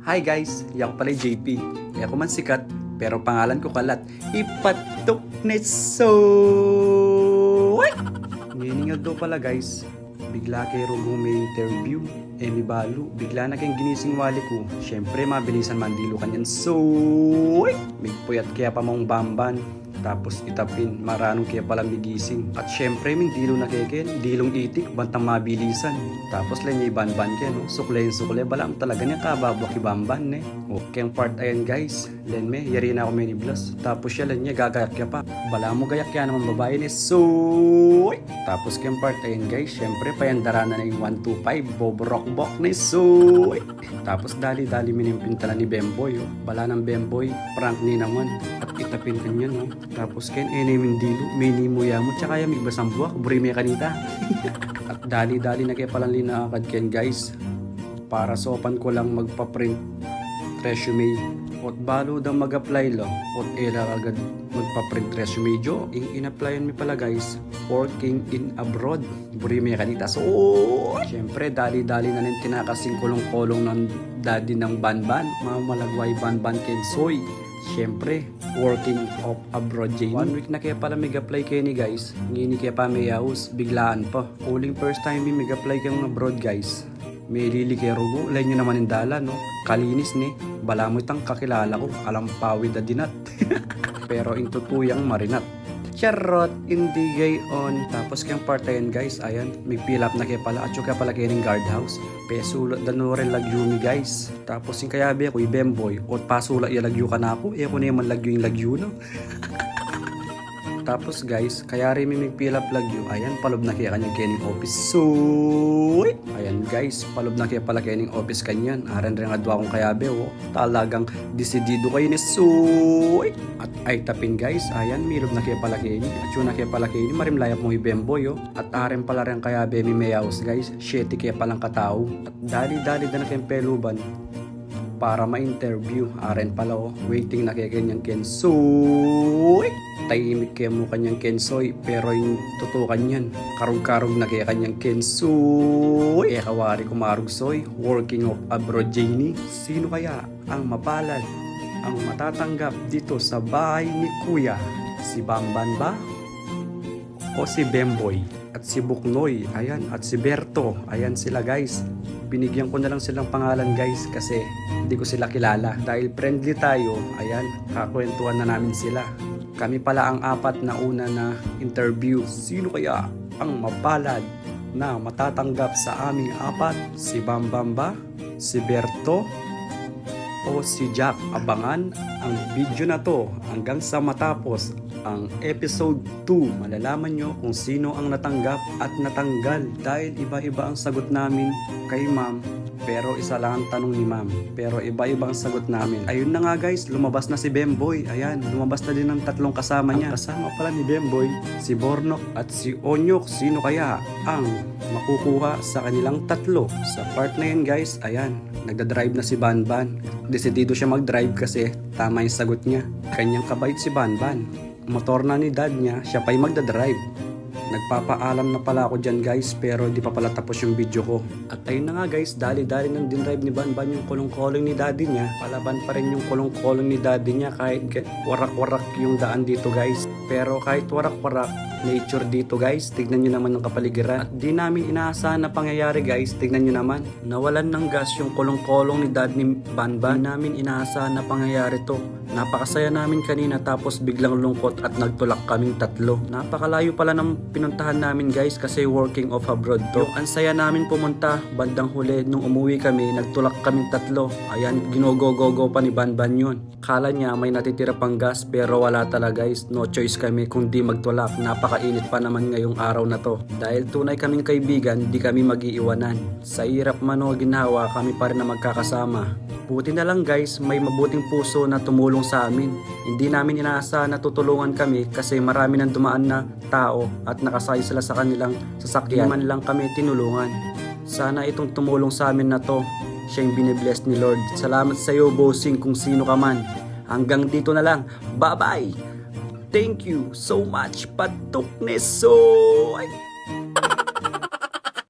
Hi guys, ako pala yung JP. Ako man sikat, pero pangalan ko kalat. Ipatok neso! Nginingag daw pala guys. Bigla kay Rugong may interview. Emi Balu, bigla na kayong ginising wali ko. Siyempre, mabilisan mandilo kanyan. So, may puyat kaya pa mong bamban. Tapos itapin, maranong kaya palang gigising. At syempre, may dilo na keken, dilong itik, bantang mabilisan. Tapos lang niya iban-ban kaya, no? Sukle, balam talaga niya kababwak ibamban, ne? Okay, ang part ayan guys. Len me, yari na ako may niblas. Tapos siya lang niya gagayak kaya pa. Bala mo gayak kaya naman babae ni so. Tapos kaya part ayan guys, syempre, payandara na yung 125, Bob Rockbok ni so. Tapos dali-dali minimpintala ni Bemboy, oh. Bala ng Bemboy, prank ni naman. At itapin kanya, no? Tapos ken eneming dilo, minimuya mo, tsaka yung migbasang buwak, burime kanita. At dali-dali na kaya palang linaakad ken guys. Para sopan ko lang magpa-print resume. Ot balo daw mag-apply lang. Ot era agad magpa-print resume jo. In-applyan mi pala guys. Working in abroad. Burime kanita. So, syempre dali-dali na rin tinakasing kulong-kulong ng daddy ng Banban. Mamalagway Banban ken soy. Siyempre, working of abroad Jane. 1 week na kaya pala mag-apply kayo ni guys. Ngini kaya pa may yaus, biglaan pa. Uling first time may mag-apply kayo ng abroad guys. May lili kay Rugo, lain nyo naman yung dala, no? Kalinis ni, bala mo itang kakilala ko, alampawid na dinat. Pero into tuyang marinat. Charot, hindi gayon. Tapos kayang partayan guys, ayan, may fill up na kaya pala. At yung kaya pala kayo ng guardhouse. Pesulot danore lagyo mi guys. Tapos yung kayabi ako, yung Bemboy. O pasula ilagyo ka na ako. Ko na yung lagyo yung lagyo, no? Tapos guys, kaya rin may fill up lagyo. Ayan, palob na kaya kanyang kening office. So, ayan guys, palob na kaya pala kening office kanyan. Aran rin nga dwa akong kayabi, oh. Talagang desidido kayo ni so. At ay tapin guys, ayan, milob na kaya pala kening. At yun na kaya pala kening, marimlayap mo yung Bemboy, oh. At aran pala rin kayabi may mayaos guys. Sheti kaya palang katao. At dali-dali na kayong peluban para ma-interview. Aren pala, oh, waiting na kaya kanyang kensoy. Tahimik kaya mo kanyang kensoy, pero yung tutukan yan, karug-karug na kaya kanyang kensoy. Kawari kumarugsoy, working of abroad Janie. Sino kaya ang mapalad, ang matatanggap dito sa bahay ni Kuya? Si Bamban ba? O si Bemboy? At si Buknoy, ayan, at si Berto, ayan sila guys. Binigyan ko na lang silang pangalan guys kasi hindi ko sila kilala. Dahil friendly tayo, ayan, kakwentuhan na namin sila. Kami pala ang apat na una na interview. Sino kaya ang mapalad na matatanggap sa aming apat? Si Bambam ba? Si Berto? O si Jack? Abangan ang video na to hanggang sa matapos ang episode 2. Malalaman nyo kung sino ang natanggap at natanggal dahil iba-iba ang sagot namin kay ma'am. Pero isa lang ang tanong ni ma'am. Pero iba-iba ang sagot namin. Ayun na nga guys, lumabas na si Bemboy. Ayan, lumabas na din ang tatlong kasama niya. Ang kasama pala ni Bemboy, si Bornok at si Onyok. Sino kaya ang makukuha sa kanilang tatlo? Sa part na yun guys, ayan, nagdadrive na si Banban. Desidido siya mag-drive kasi tama yung sagot niya. Kanyang kabait si Banban. Motor na ni dad niya, siya pa'y magdadrive. Nagpapaalam na pala ako dyan guys, pero di pa pala tapos yung video ko. At ayun na nga guys, dali-dali nang dinrive ni Banban yung kulong-kulong ni daddy niya. Palaban pa rin yung kulong-kulong ni daddy niya kahit warak-warak yung daan dito guys. Pero kahit warak-warak, nature dito guys, tignan nyo naman yung kapaligiran. At di namin inaasahan na pangyayari guys, tignan nyo naman. Nawalan ng gas yung kulong-kulong ni dad ni Banban. Di namin inaasahan na pangyayari to. Napakasaya namin kanina tapos biglang lungkot at nagtulak kaming tatlo. Napakalayo pala ng pinuntahan namin guys kasi working of abroad to. Yung ansaya namin pumunta, bandang huli nung umuwi kami, nagtulak kaming tatlo. Ayan, ginogo-gogo pa ni Banban yun. Kala niya may natitira pang gas pero wala talaga guys. No choice kami kung di magtulak. Napakainit pa naman ngayong araw na to. Dahil tunay kaming kaibigan, di kami mag-iiwanan. Sa hirap man o ginhawa, kami pa rin na magkakasama. Buti na lang guys, may mabuting puso na tumulong sa amin. Hindi namin inaasahan na tutulungan kami kasi marami nang dumaan na tao at nakasay sila sa kanilang sasakyan. Hindi man lang kami tinulungan. Sana itong tumulong sa amin na to, siya yung binibless ni Lord. Salamat sa iyo bossing kung sino ka man. Hanggang dito na lang. Bye bye! Thank you so much, Patok Nesoy!